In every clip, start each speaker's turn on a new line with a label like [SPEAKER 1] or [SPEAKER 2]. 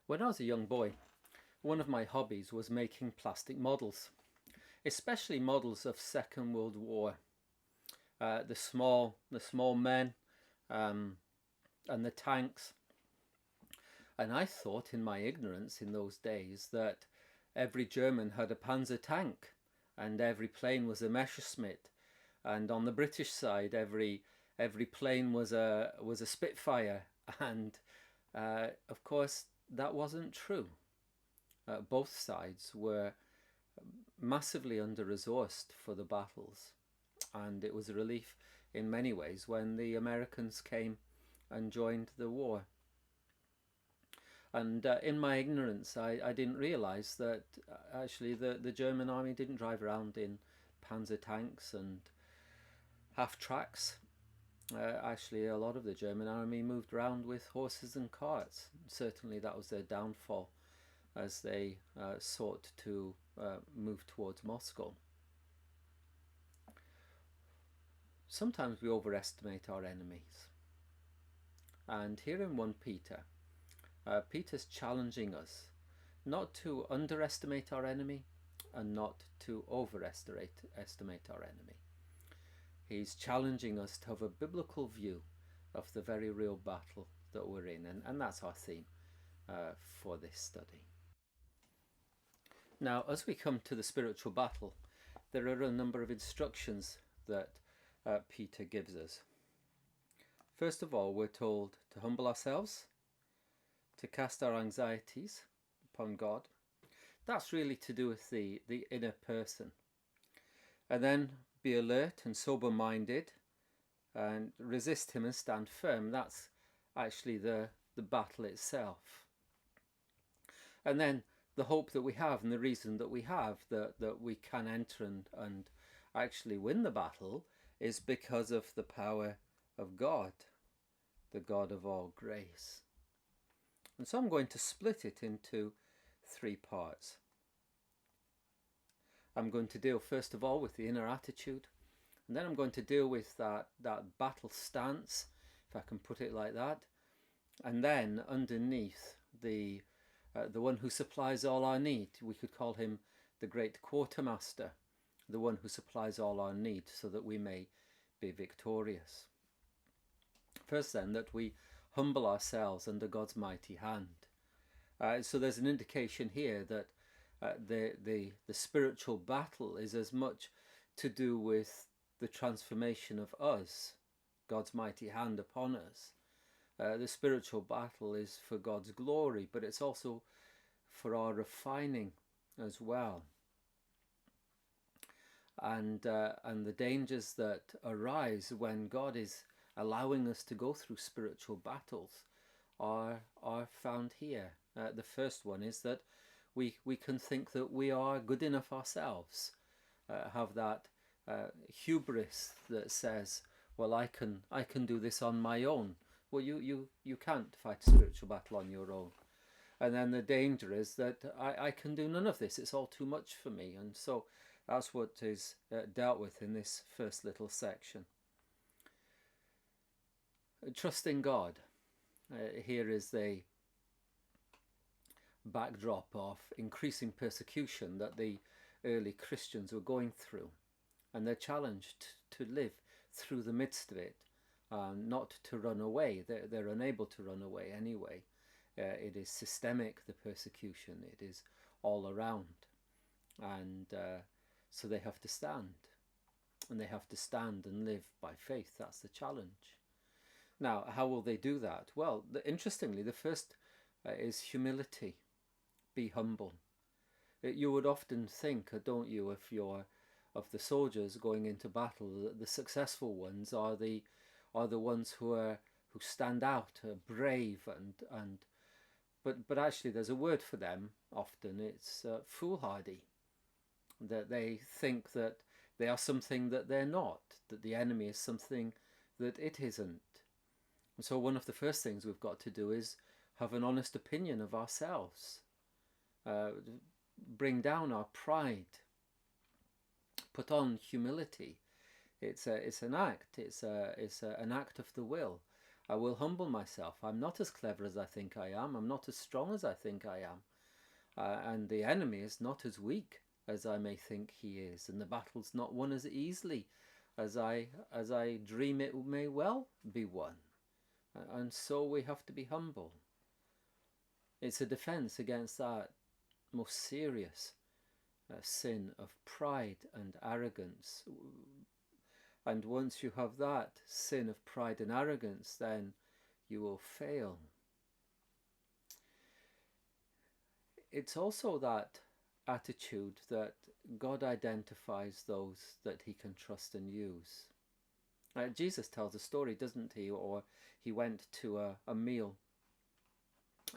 [SPEAKER 1] When I was a young boy, one of my hobbies was making plastic models, especially models of Second World War. The small men, um, and the tanks. And I thought, in my ignorance in those days, that every German had a Panzer tank, and every plane was a Messerschmitt, and on the British side, every plane was a Spitfire, and of course that wasn't true. Both sides were massively under-resourced for the battles, and it was a relief in many ways when the Americans came and joined the war. And in my ignorance, I didn't realize that actually the German army didn't drive around in panzer tanks and half tracks. Actually, a lot of the German army moved around with horses and carts. Certainly that was their downfall as they sought to move towards Moscow. Sometimes we overestimate our enemies. And here in 1 Peter, Peter's challenging us not to underestimate our enemy and not to overestimate our enemy. He's challenging us to have a biblical view of the very real battle that we're in, and that's our theme for this study. Now, as we come to the spiritual battle, there are a number of instructions that Peter gives us. First of all, we're told to humble ourselves, to cast our anxieties upon God. That's really to do with the inner person. And then be alert and sober-minded and resist him and stand firm. That's actually the battle itself. And then the hope that we have and the reason that we have that we can enter and actually win the battle is because of the power of God, the God of all grace. And so I'm going to split it into 3 parts. I'm going to deal first of all with the inner attitude, and then I'm going to deal with that battle stance, if I can put it like that, and then underneath the one who supplies all our need. We could call him the great quartermaster, the one who supplies all our need so that we may be victorious. First then, that we humble ourselves under God's mighty hand. So there's an indication here that the spiritual battle is as much to do with the transformation of us, God's mighty hand upon us. The spiritual battle is for God's glory, but it's also for our refining as well. And the dangers that arise when God is allowing us to go through spiritual battles are found here. The first one is that we can think that we are good enough ourselves, have that hubris that says, well, I can do this on my own. Well, you can't fight a spiritual battle on your own. And then the danger is that I can do none of this. It's all too much for me. And so that's what is dealt with in this first little section. Trusting God. Here is the backdrop of increasing persecution that the early Christians were going through. And they're challenged to live through the midst of it, not to run away. They're unable to run away anyway. It is systemic, the persecution. It is all around. And so they have to stand. And they have to stand and live by faith. That's the challenge. Now, how will they do that? Well, interestingly, the first is humility. Be humble. You would often think, don't you, of the soldiers going into battle, that the successful ones are the ones who stand out, are brave, but actually there's a word for them. Often it's foolhardy. That they think that they are something that they're not, that the enemy is something that it isn't. And so one of the first things we've got to do is have an honest opinion of ourselves. Bring down our pride. Put on humility. It's an act. It's an act of the will. I will humble myself. I'm not as clever as I think I am. I'm not as strong as I think I am. And the enemy is not as weak as I may think he is. And the battle's not won as easily as I dream it may well be won. And so we have to be humble. It's a defense against that most serious sin of pride and arrogance. And once you have that sin of pride and arrogance, then you will fail. It's also that attitude that God identifies those that he can trust and use. Jesus tells a story, doesn't he? Or he went to a meal,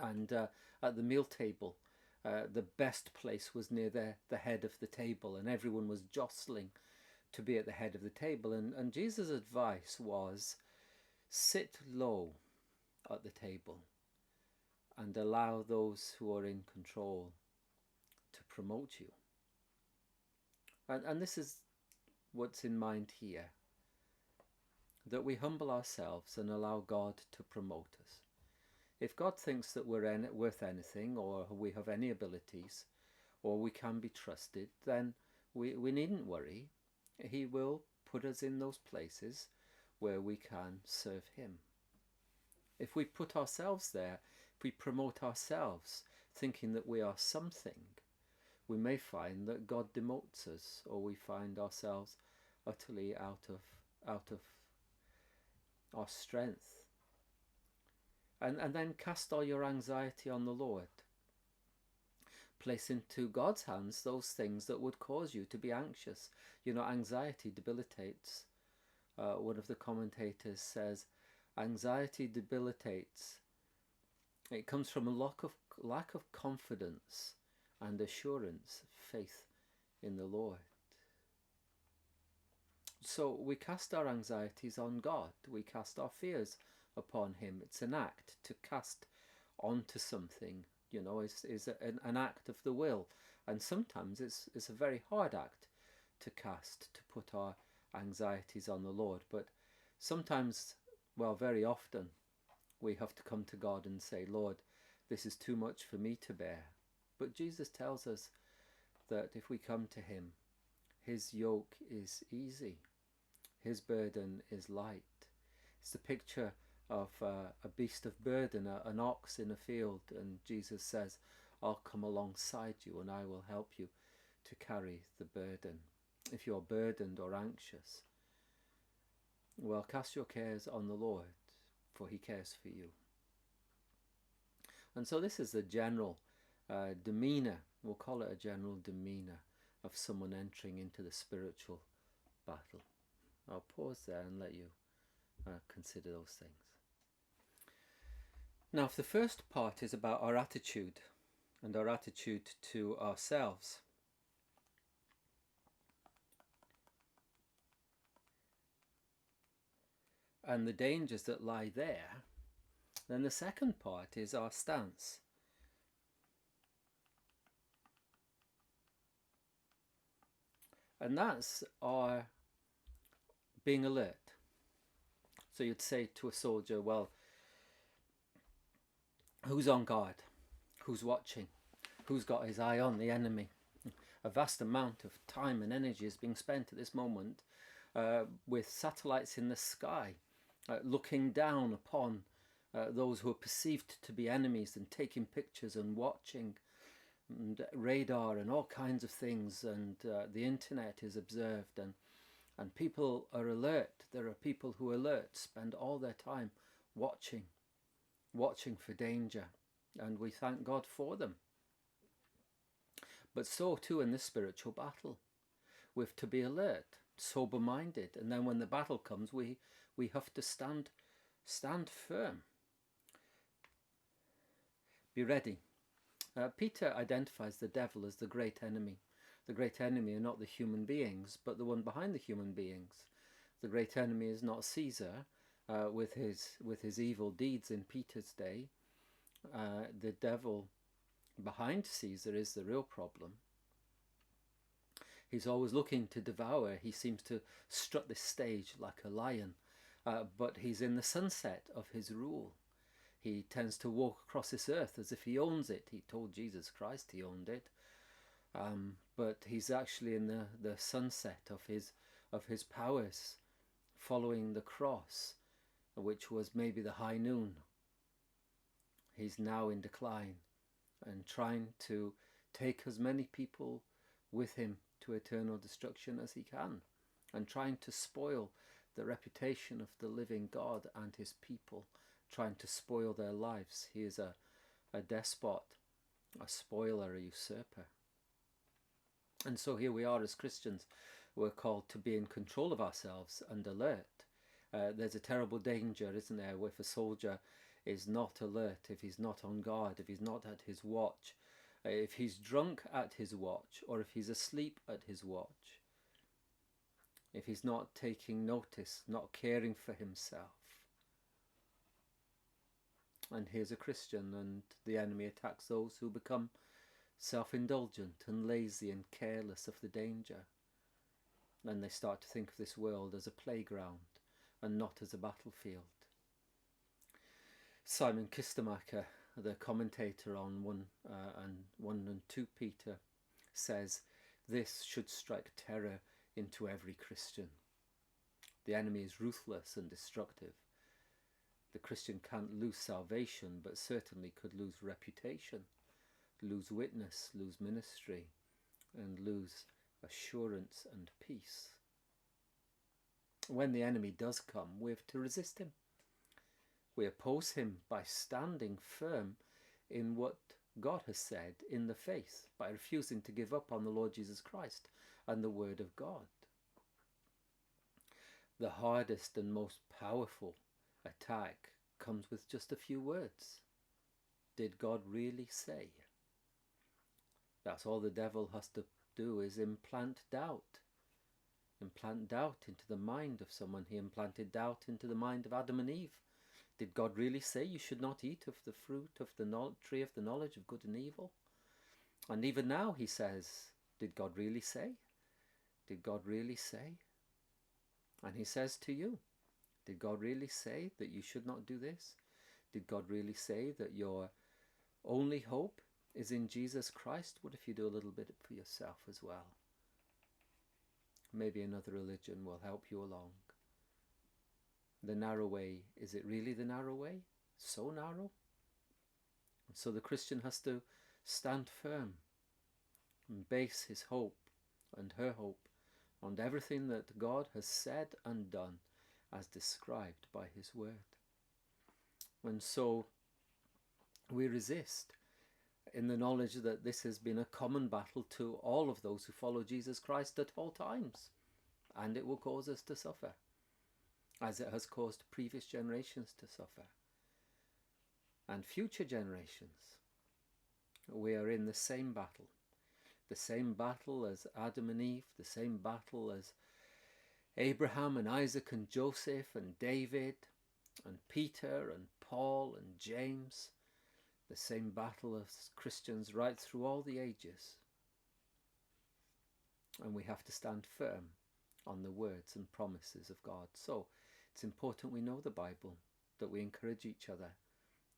[SPEAKER 1] and at the meal table, the best place was near the head of the table, and everyone was jostling to be at the head of the table. And Jesus' advice was, sit low at the table and allow those who are in control to promote you. And this is what's in mind here, that we humble ourselves and allow God to promote us. If God thinks that we're worth anything, or we have any abilities, or we can be trusted, then we needn't worry. He will put us in those places where we can serve him. If we put ourselves there, if we promote ourselves thinking that we are something, we may find that God demotes us, or we find ourselves utterly out of our strength. And then cast all your anxiety on the Lord. Place into God's hands those things that would cause you to be anxious. You know, anxiety debilitates. One of the commentators says, anxiety debilitates. It comes from a lack of confidence and assurance, faith in the Lord. So we cast our anxieties on God. We cast our fears upon him. It's an act to cast onto something, you know, is an act of the will. And sometimes it's a very hard act to cast, to put our anxieties on the Lord. But sometimes, well, very often, we have to come to God and say, Lord, this is too much for me to bear. But Jesus tells us that if we come to him, his yoke is easy, his burden is light. It's the picture of a beast of burden, an ox in a field, and Jesus says, I'll come alongside you and I will help you to carry the burden. If you're burdened or anxious, well, cast your cares on the Lord, for he cares for you. And so this is the general demeanour, we'll call it a general demeanour of someone entering into the spiritual battle. I'll pause there and let you consider those things. Now, if the first part is about our attitude and our attitude to ourselves, and the dangers that lie there, then the second part is our stance. And that's our being alert. So you'd say to a soldier, well, who's on guard? Who's watching? Who's got his eye on the enemy? A vast amount of time and energy is being spent at this moment with satellites in the sky, looking down upon those who are perceived to be enemies and taking pictures and watching, and radar and all kinds of things, and the internet is observed, and people are alert. There are people who are alert, spend all their time watching for danger, and we thank God for them. But so too in this spiritual battle, we've to be alert, sober-minded, and then when the battle comes, we have to stand firm. Be ready. Peter identifies the devil as the great enemy. The great enemy are not the human beings, but the one behind the human beings. The great enemy is not Caesar with his evil deeds in Peter's day. The devil behind Caesar is the real problem. He's always looking to devour. He seems to strut this stage like a lion, but he's in the sunset of his rule. He tends to walk across this earth as if he owns it. He told Jesus Christ he owned it, but he's actually in the sunset of his powers, following the cross, which was maybe the high noon. He's now in decline and trying to take as many people with him to eternal destruction as he can, and trying to spoil the reputation of the living God and his people, trying to spoil their lives. He is a despot, a spoiler, a usurper. And so here we are as Christians. We're called to be in control of ourselves and alert. There's a terrible danger, isn't there, if a soldier is not alert, if he's not on guard, if he's not at his watch, if he's drunk at his watch, or if he's asleep at his watch, if he's not taking notice, not caring for himself. And here's a Christian, and the enemy attacks those who become self-indulgent and lazy and careless of the danger. And they start to think of this world as a playground and not as a battlefield. Simon Kistemaker, the commentator on 1 and 2 Peter, says this should strike terror into every Christian. The enemy is ruthless and destructive. The Christian can't lose salvation, but certainly could lose reputation, lose witness, lose ministry, and lose assurance and peace. When the enemy does come, we have to resist him. We oppose him by standing firm in what God has said in the faith, by refusing to give up on the Lord Jesus Christ and the Word of God. The hardest and most powerful attack comes with just a few words. Did God really say? That's all the devil has to do, is implant doubt. Implant doubt into the mind of someone. He implanted doubt into the mind of Adam and Eve. Did God really say you should not eat of the fruit of the tree of the knowledge of good and evil? And even now he says, did God really say? Did God really say? And he says to you, did God really say that you should not do this? Did God really say that your only hope is in Jesus Christ? What if you do a little bit for yourself as well? Maybe another religion will help you along. The narrow way, is it really the narrow way? So narrow? And so the Christian has to stand firm and base his hope and her hope on everything that God has said and done as described by his word. And so we resist in the knowledge that this has been a common battle to all of those who follow Jesus Christ at all times, and it will cause us to suffer, as it has caused previous generations to suffer, and future generations. We are in the same battle as Adam and Eve, the same battle as Abraham and Isaac and Joseph and David and Peter and Paul and James, the same battle as Christians right through all the ages. And we have to stand firm on the words and promises of God. So it's important we know the Bible, that we encourage each other,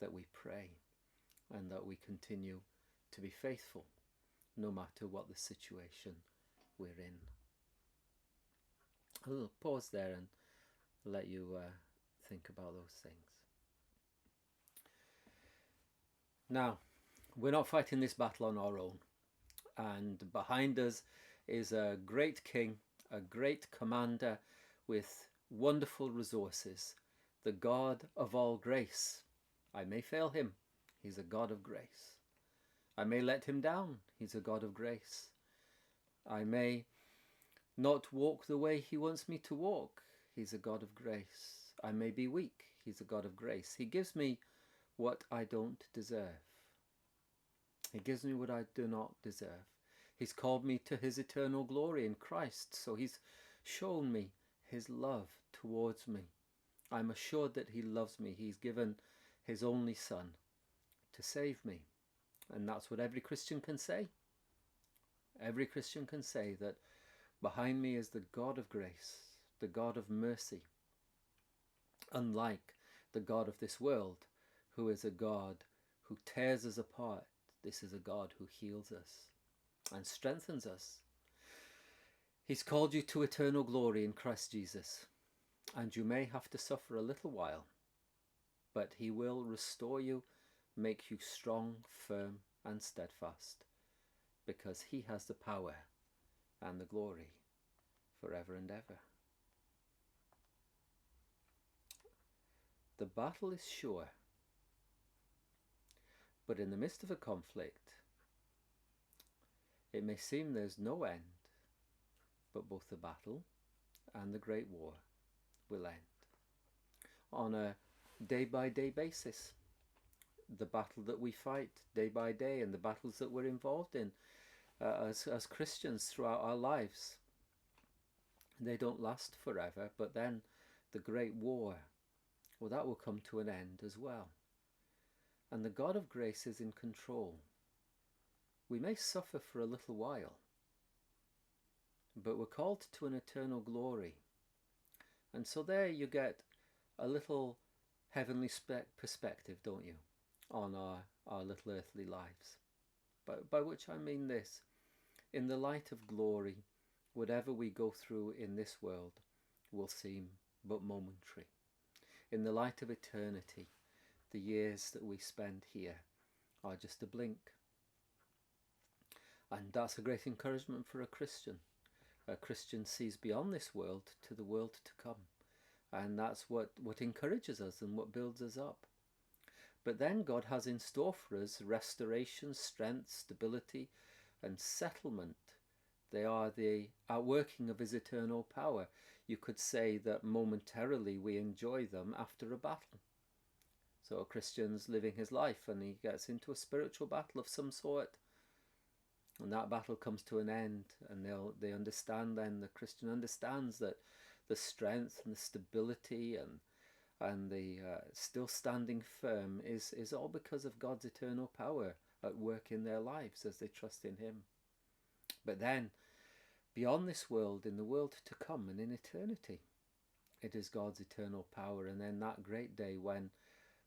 [SPEAKER 1] that we pray, and that we continue to be faithful no matter what the situation we're in. I'll pause there and let you think about those things. Now, we're not fighting this battle on our own, and behind us is a great king, a great commander with wonderful resources, the God of all grace. I may fail him, he's a God of grace. I may let him down, he's a God of grace. I may not walk the way he wants me to walk, he's a God of grace. I may be weak, he's a God of grace. He gives me what I don't deserve. He gives me what I do not deserve. He's called me to his eternal glory in Christ, so he's shown me his love towards me. I'm assured that he loves me. He's given his only Son to save me. And that's what every Christian can say. Every Christian can say that behind me is the God of grace, the God of mercy, Unlike the God of this world, who is a God who tears us apart, this is a God who heals us and strengthens us. He's called you to eternal glory in Christ Jesus, and you may have to suffer a little while, but he will restore you, make you strong, firm, and steadfast, because he has the power and the glory forever and ever. The battle is sure, but in the midst of a conflict, it may seem there's no end, but both the battle and the great war will end. On a day-by-day basis, the battle that we fight day by day and the battles that we're involved in as Christians throughout our lives, they don't last forever, but then the great war, well, that will come to an end as well. And the God of grace is in control. We may suffer for a little while, but we're called to an eternal glory. And so there you get a little heavenly perspective, don't you, on our little earthly lives. By which I mean this: in the light of glory, whatever we go through in this world will seem but momentary. In the light of eternity, the years that we spend here are just a blink. And that's a great encouragement for a Christian. A Christian sees beyond this world to the world to come. And that's what encourages us and what builds us up. But then God has in store for us restoration, strength, stability, and settlement. They are the outworking of his eternal power. You could say that momentarily we enjoy them after a battle. So a Christian's living his life and he gets into a spiritual battle of some sort. And that battle comes to an end, and they understand then, the Christian understands that the strength and the stability and the still standing firm is all because of God's eternal power at work in their lives as they trust in him. But then, beyond this world, in the world to come and in eternity, it is God's eternal power. And then that great day when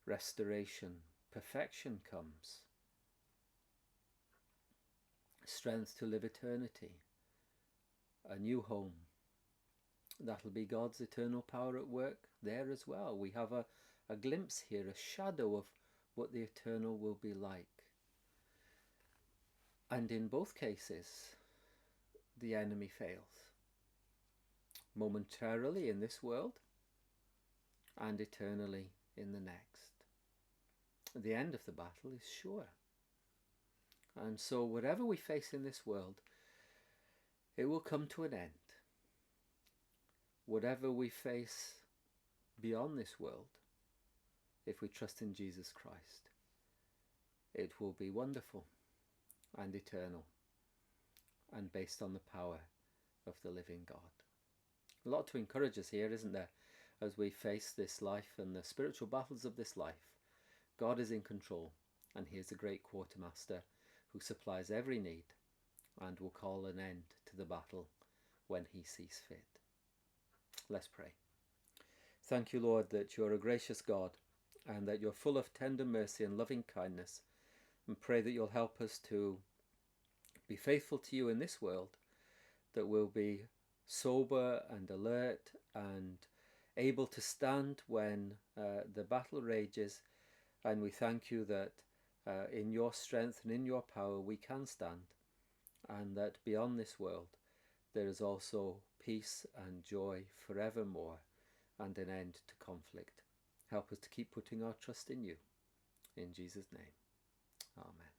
[SPEAKER 1] restoration, perfection comes, strength to live eternity, a new home, that'll be God's eternal power at work there as well. We have a glimpse here, a shadow of what the eternal will be like. And in both cases, the enemy fails. Momentarily in this world, and eternally in the next. The end of the battle is sure. And so whatever we face in this world, it will come to an end. Whatever we face beyond this world, if we trust in Jesus Christ, it will be wonderful and eternal and based on the power of the living God. A lot to encourage us here, isn't there, as we face this life and the spiritual battles of this life. God is in control, and he is a great quartermaster who supplies every need and will call an end to the battle when he sees fit. Let's pray. Thank you, Lord, that you're a gracious God and that you're full of tender mercy and loving kindness, and pray that you'll help us to be faithful to you in this world, that we'll be sober and alert and able to stand when the battle rages, and we thank you that in your strength and in your power we can stand, and that beyond this world there is also peace and joy forevermore and an end to conflict. Help us to keep putting our trust in you. In Jesus' name, amen.